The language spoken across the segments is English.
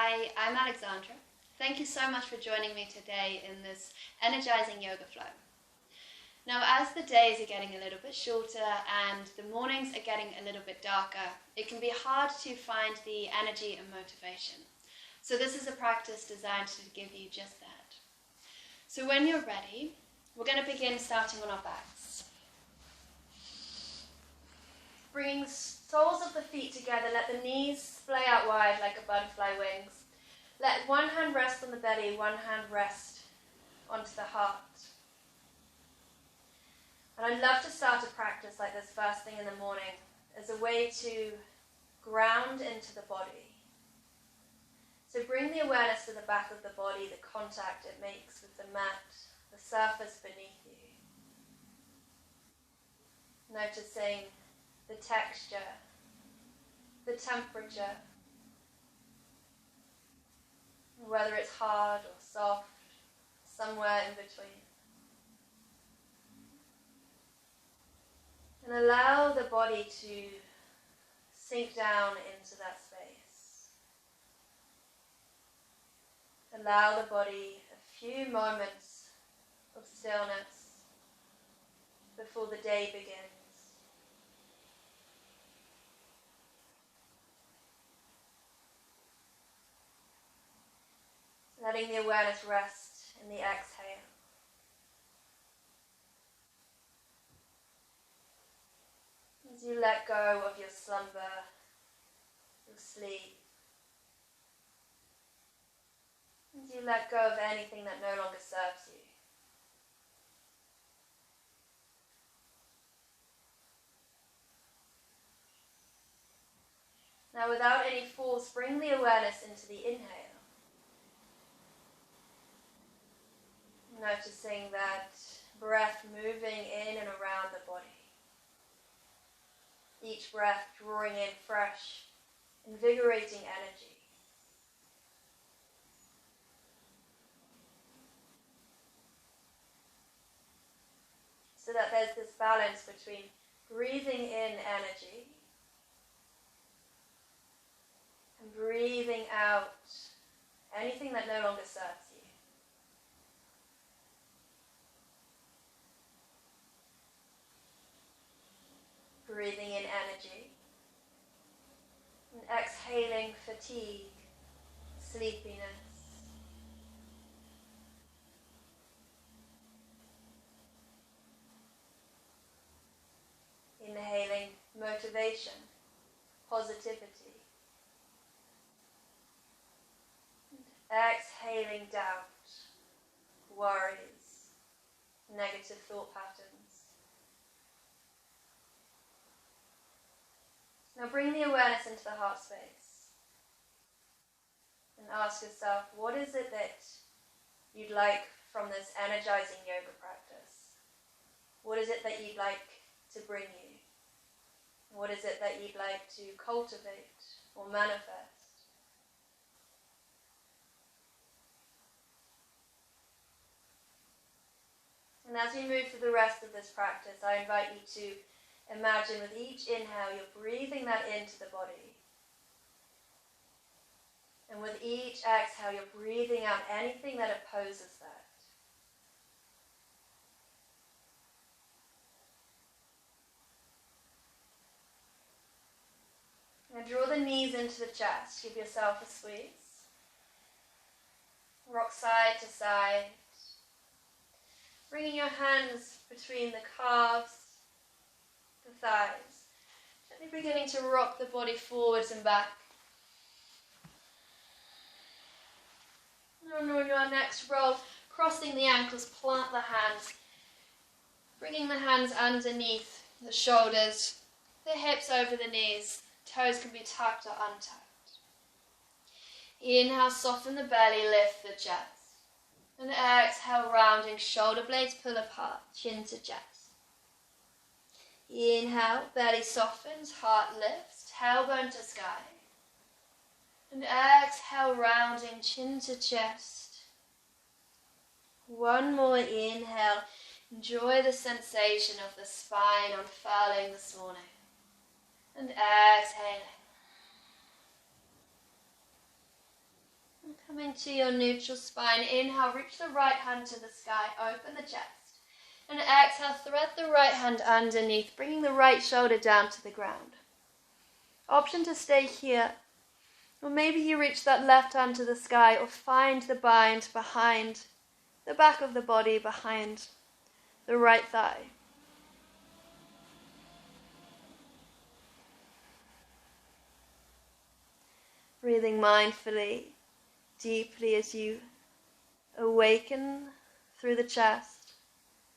Hi, I'm Alexandra. Thank you so much for joining me today in this energizing yoga flow. Now, as the days are getting a little bit shorter and the mornings are getting a little bit darker, it can be hard to find the energy and motivation. So this is a practice designed to give you just that. So when you're ready, we're going to begin starting on our backs. Bringing soles of the feet together, let the knees splay out wide like a butterfly wings. Let one hand rest on the belly, one hand rest onto the heart. And I'd love to start a practice like this first thing in the morning as a way to ground into the body. So bring the awareness to the back of the body, the contact it makes with the mat, the surface beneath you. Noticing the texture, the temperature, whether it's hard or soft, somewhere in between. And allow the body to sink down into that space. Allow the body a few moments of stillness before the day begins. Letting the awareness rest in the exhale. As you let go of your slumber, your sleep, as you let go of anything that no longer serves you. Now, without any force, bring the awareness into the inhale. Noticing that breath moving in and around the body. Each breath drawing in fresh, invigorating energy. So that there's this balance between breathing in energy and breathing out anything that no longer serves you. Breathing in energy and exhaling fatigue, sleepiness. Inhaling motivation, positivity. And exhaling doubt, worries, negative thought patterns. Now bring the awareness into the heart space and ask yourself, what is it that you'd like from this energizing yoga practice? What is it that you'd like to bring you? What is it that you'd like to cultivate or manifest? And as we move through the rest of this practice, I invite you to imagine with each inhale you're breathing that into the body. And with each exhale you're breathing out anything that opposes that. Now draw the knees into the chest. Give yourself a squeeze. Rock side to side. Bringing your hands between the calves, the thighs. Gently beginning to rock the body forwards and back. And on your next roll, crossing the ankles, plant the hands. Bringing the hands underneath the shoulders, the hips over the knees. Toes can be tucked or untucked. Inhale, soften the belly, lift the chest. And exhale, rounding, shoulder blades pull apart, chin to chest. Inhale, belly softens, heart lifts, tailbone to sky. And exhale, rounding, chin to chest. One more inhale. Enjoy the sensation of the spine unfurling this morning. And exhaling. Coming to your neutral spine, inhale, reach the right hand to the sky, open the chest. And exhale, thread the right hand underneath, bringing the right shoulder down to the ground. Option to stay here, or maybe you reach that left hand to the sky, or find the bind behind the back of the body, behind the right thigh. Breathing mindfully, deeply as you awaken through the chest,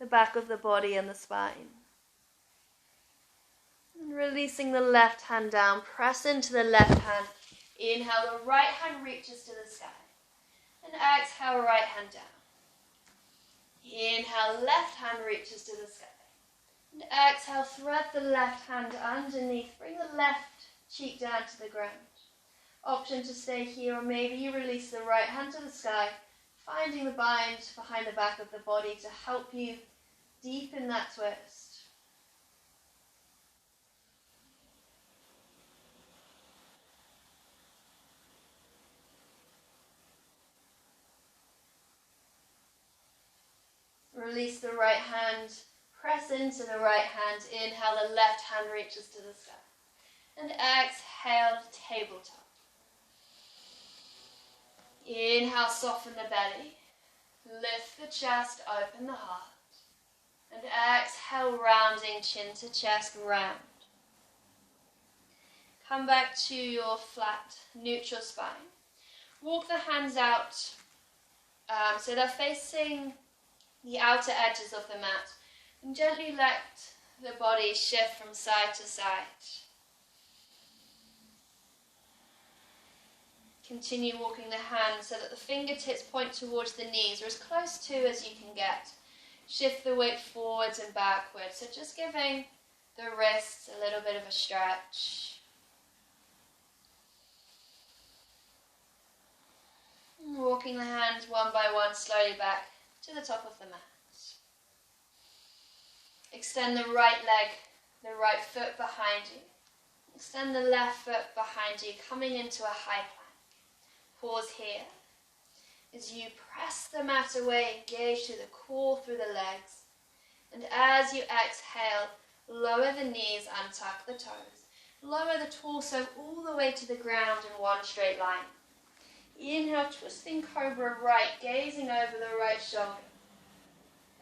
the back of the body and the spine. And releasing the left hand down, press into the left hand. Inhale, the right hand reaches to the sky. And exhale, right hand down. Inhale, left hand reaches to the sky. And exhale, thread the left hand underneath. Bring the left cheek down to the ground. Option to stay here, or maybe you release the right hand to the sky, finding the bind behind the back of the body to help you deepen that twist. Release the right hand, press into the right hand, inhale, the left hand reaches to the sky. And exhale, tabletop. Inhale, soften the belly, lift the chest, open the heart. And exhale, rounding chin to chest, round. Come back to your flat, neutral spine. Walk the hands out so they're facing the outer edges of the mat. And gently let the body shift from side to side. Continue walking the hands so that the fingertips point towards the knees, or as close to as you can get. Shift the weight forwards and backwards, so just giving the wrists a little bit of a stretch. And walking the hands one by one slowly back to the top of the mat. Extend the right leg, the right foot behind you. Extend the left foot behind you, coming into a high plank. Pause here as you press the mat away, engage through the core, through the legs. And as you exhale, lower the knees, untuck the toes. Lower the torso all the way to the ground in one straight line. Inhale, twisting cobra right, gazing over the right shoulder.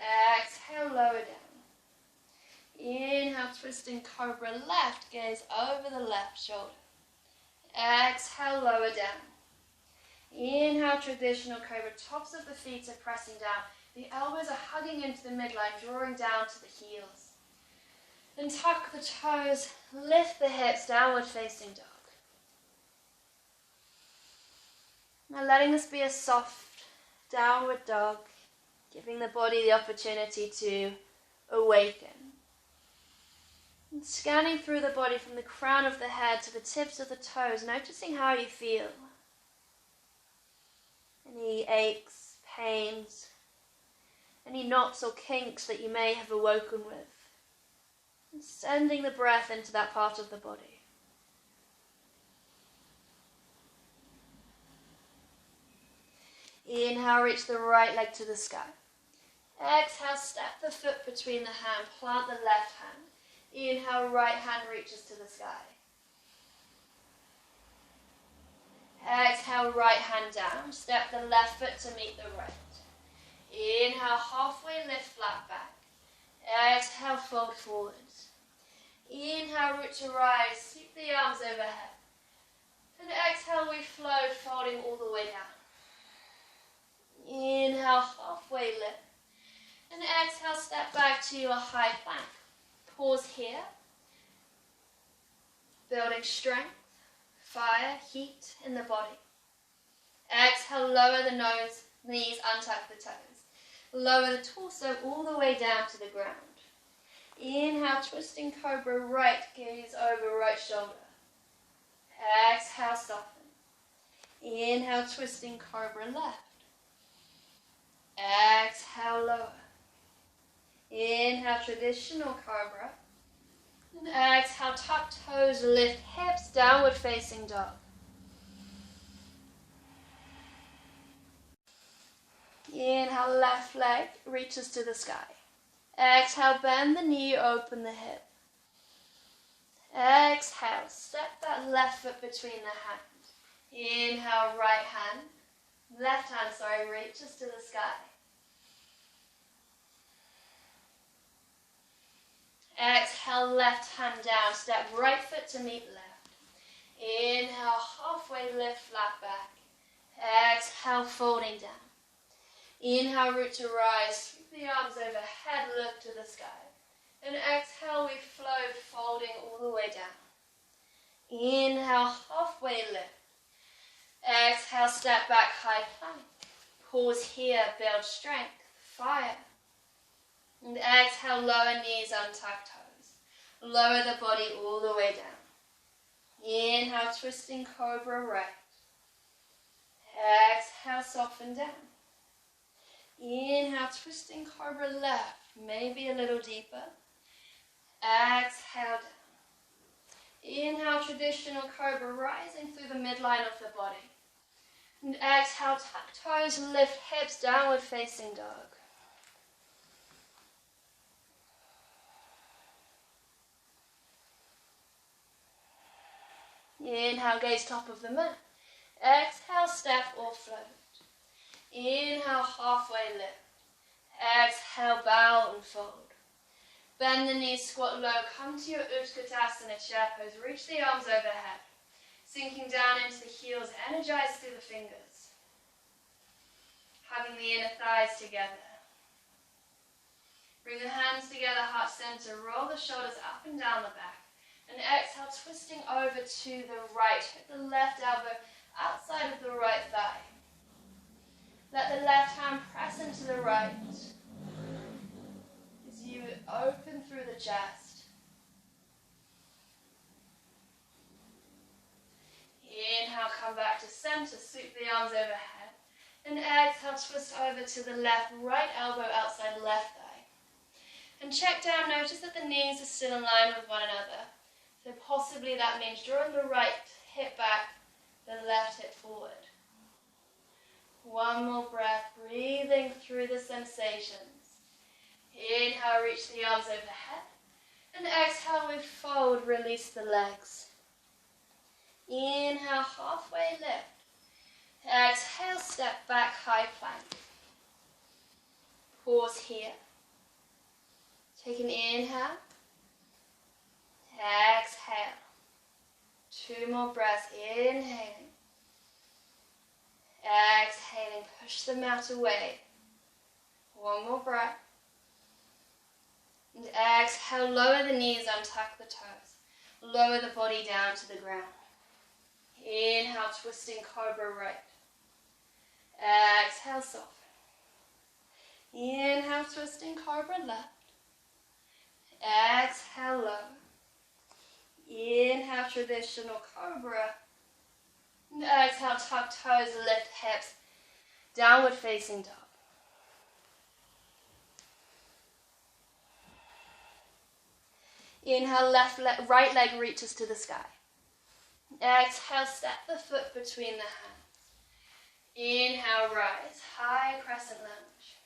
Exhale, lower down. Inhale, twisting cobra left, gaze over the left shoulder. Exhale, lower down. Inhale, traditional cobra, tops of the feet are pressing down. The elbows are hugging into the midline, drawing down to the heels. Then tuck the toes, lift the hips, downward facing dog. Now letting this be a soft downward dog, giving the body the opportunity to awaken. And scanning through the body from the crown of the head to the tips of the toes, noticing how you feel. Any aches, pains, any knots or kinks that you may have awoken with. And sending the breath into that part of the body. Inhale, reach the right leg to the sky. Exhale, step the foot between the hand, plant the left hand. Inhale, right hand reaches to the sky. Exhale, right hand down. Step the left foot to meet the right. Inhale, halfway lift, flat back. Exhale, fold forwards. Inhale, root to rise. Sweep the arms overhead. And exhale, we float, folding all the way down. Inhale, halfway lift. And exhale, step back to your high plank. Pause here. Building strength. Fire, heat in the body. Exhale, lower the nose, knees, untuck the toes. Lower the torso all the way down to the ground. Inhale, twisting cobra right, gaze over right shoulder. Exhale, soften. Inhale, twisting cobra left. Exhale, lower. Inhale, traditional cobra. And exhale, tuck toes, lift hips, downward facing dog. Inhale, left leg reaches to the sky. Exhale, bend the knee, open the hip. Exhale, step that left foot between the hands. Inhale, right hand. Left hand, reaches to the sky. Exhale, left hand down. Step right foot to meet left. Inhale, halfway lift, flat back. Exhale, folding down. Inhale, root to rise. Sweep the arms overhead, look to the sky. And exhale, we float, folding all the way down. Inhale, halfway lift. Exhale, step back, high plank. Pause here, build strength, fire. And exhale, lower knees, untuck toes. Lower the body all the way down. Inhale, twisting cobra right. Exhale, soften down. Inhale, twisting cobra left, maybe a little deeper. Exhale down. Inhale, traditional cobra rising through the midline of the body. And exhale, tuck toes, lift hips, downward facing dog. Inhale, gaze top of the mat. Exhale, step or float. Inhale, halfway lift. Exhale, bow and fold. Bend the knees, squat low, come to your Utkatasana chair pose. Reach the arms overhead. Sinking down into the heels, energize through the fingers. Hugging the inner thighs together. Bring the hands together, heart center. Roll the shoulders up and down the back. And exhale, twisting over to the right. Hit the left elbow outside of the right thigh. Let the left hand press into the right as you open through the chest. Inhale, come back to center, sweep the arms overhead. And exhale, twist over to the left, right elbow outside left thigh. And check down, notice that the knees are still in line with one another. So possibly that means drawing the right hip back, the left hip forward. One more breath, breathing through the sensations. Inhale, reach the arms overhead. And exhale, we fold, release the legs. Inhale, halfway lift. Exhale, step back, high plank. Pause here. Take an inhale. Exhale. 2 more breaths. Inhaling. Exhaling. Push the mat away. 1 more breath. And exhale. Lower the knees, untuck the toes. Lower the body down to the ground. Inhale, twisting cobra right. Exhale, soften. Inhale, twisting cobra left. Exhale, lower. Inhale, traditional cobra. And exhale, tuck toes, lift hips. Downward facing dog. Inhale, right leg reaches to the sky. Exhale, step the foot between the hands. Inhale, rise, high crescent lunge.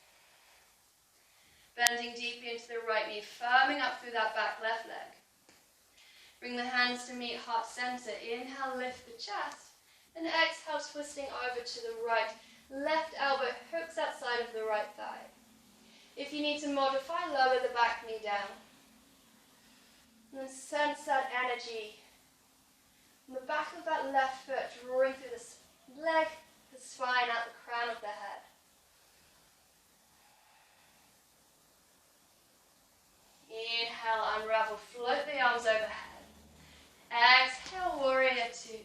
Bending deep into the right knee, firming up through that back left leg. Bring the hands to meet heart center. Inhale, lift the chest. And exhale, twisting over to the right. Left elbow hooks outside of the right thigh. If you need to modify, lower the back knee down. And sense that energy. On the back of that left foot, drawing through the leg, the spine, out the crown of the head. Inhale, unravel, float the arms overhead. Exhale, warrior 2.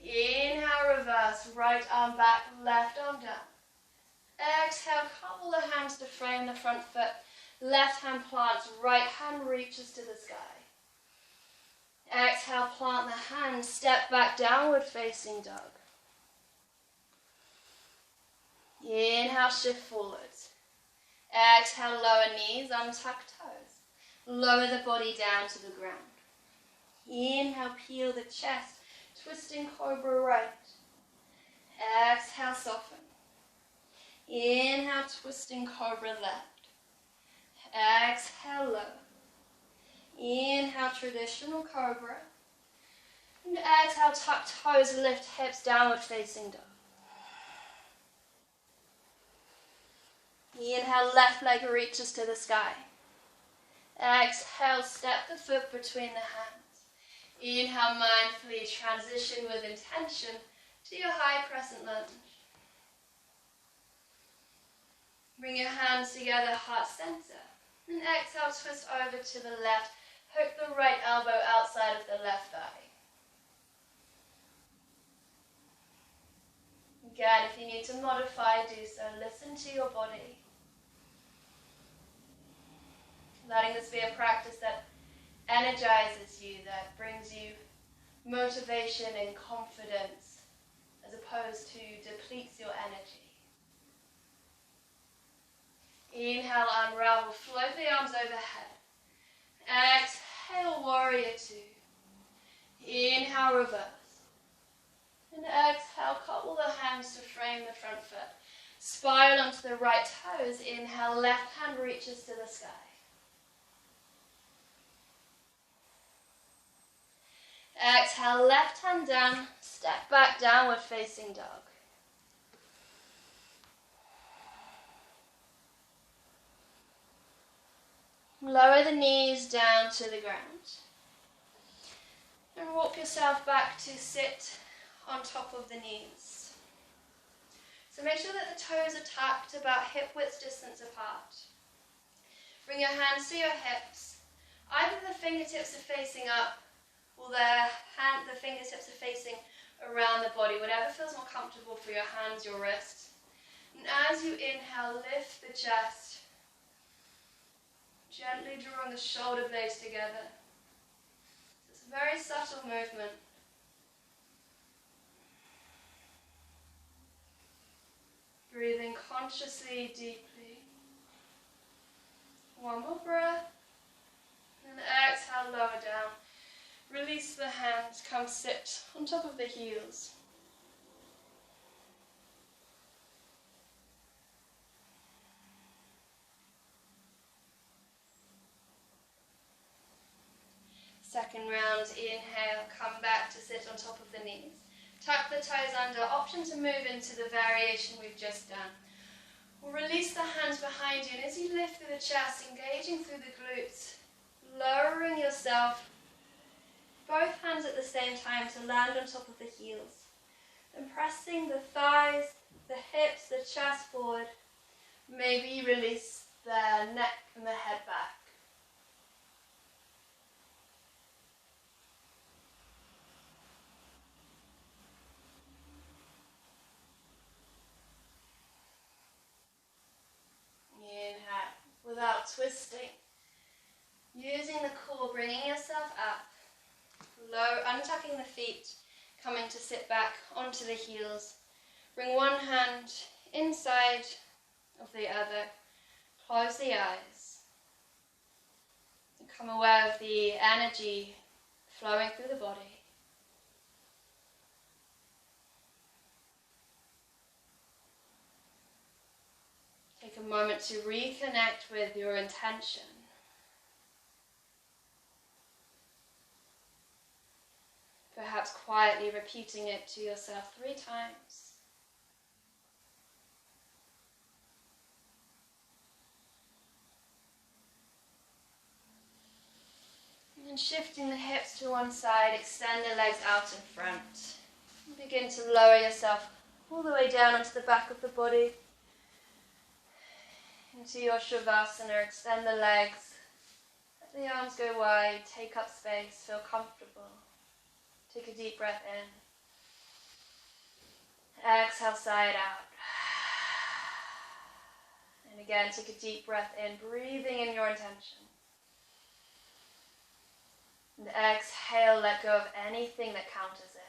Inhale, reverse, right arm back, left arm down. Exhale, couple the hands to frame the front foot. Left hand plants, right hand reaches to the sky. Exhale, plant the hands, step back, downward facing dog. Inhale, shift forwards. Exhale, lower knees, untuck toes. Lower the body down to the ground. Inhale, peel the chest, twisting cobra right. Exhale, soften. Inhale, twisting cobra left. Exhale, lower. Inhale, traditional cobra. And exhale, tuck toes, lift hips, downward facing dog. Inhale, left leg reaches to the sky. Exhale, step the foot between the hands. Inhale, mindfully transition with intention to your high crescent lunge. Bring your hands together, heart center. And exhale, twist over to the left. Hook the right elbow outside of the left thigh. Again, if you need to modify, do so. Listen to your body. Letting this be a practice that energizes you, that brings you motivation and confidence, as opposed to depletes your energy. Inhale, unravel, float the arms overhead. Exhale, warrior two. Inhale, reverse. And exhale, couple the hands to frame the front foot. Spiral onto the right toes. Inhale, left hand reaches to the sky. Exhale, left hand down, step back, downward facing dog. Lower the knees down to the ground. And walk yourself back to sit on top of the knees. So make sure that the toes are tucked about hip width distance apart. Bring your hands to your hips. Either the fingertips are facing up or the fingertips are facing around the body, whatever feels more comfortable for your hands, your wrists. And as you inhale, lift the chest, gently drawing the shoulder blades together. It's a very subtle movement. Breathing consciously, deeply. One more breath. And exhale, lower down. Release the hands, come sit on top of the heels. Second round, inhale, come back to sit on top of the knees. Tuck the toes under, option to move into the variation we've just done. We'll release the hands behind you, and as you lift through the chest, engaging through the glutes, lowering yourself, both hands at the same time to land on top of the heels. And pressing the thighs, the hips, the chest forward. Maybe you release the neck and the head back. Inhale, without twisting. Using the core, bringing yourself up. Low, untucking the feet, coming to sit back onto the heels. Bring one hand inside of the other. Close the eyes. Become aware of the energy flowing through the body. Take a moment to reconnect with your intention. Perhaps quietly repeating it to yourself 3 times. And then shifting the hips to one side, extend the legs out in front. And begin to lower yourself all the way down onto the back of the body. Into your Shavasana, extend the legs. Let the arms go wide, take up space, feel comfortable. Take a deep breath in. Exhale, side out. And again, take a deep breath in, breathing in your intention. And exhale, let go of anything that counters it.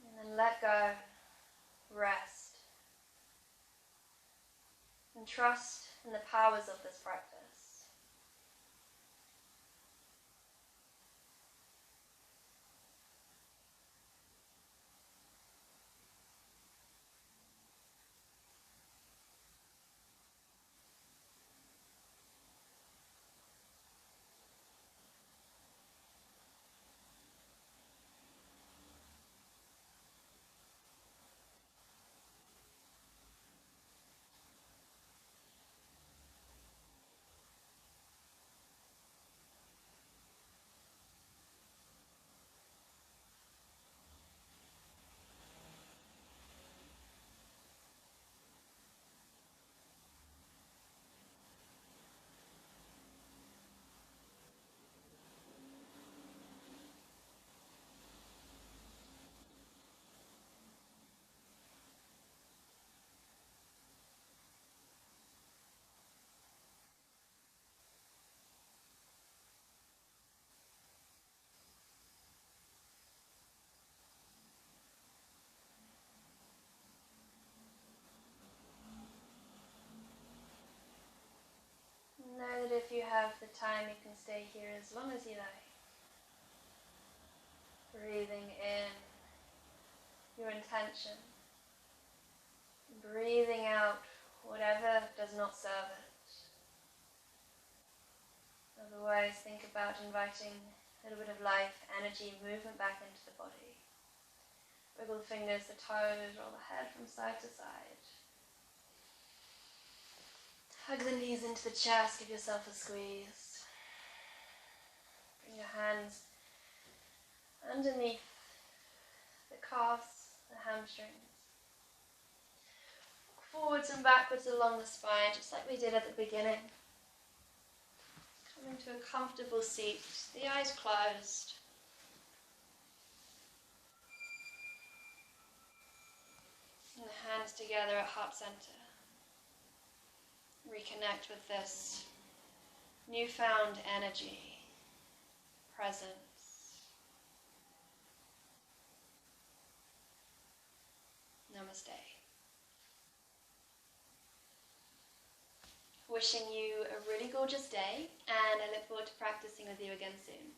And then let go, rest. And trust in the powers of this practice. if you have the time, you can stay here as long as you like. Breathing in your intention. Breathing out whatever does not serve it. Otherwise, think about inviting a little bit of life, energy, movement back into the body. Wiggle the fingers, the toes, roll the head from side to side. Hug the knees into the chest, give yourself a squeeze. Bring your hands underneath the calves, the hamstrings. Walk forwards and backwards along the spine, just like we did at the beginning. Come into a comfortable seat, the eyes closed. And the hands together at heart center. Reconnect with this newfound energy, presence. Namaste. Wishing you a really gorgeous day, and I look forward to practicing with you again soon.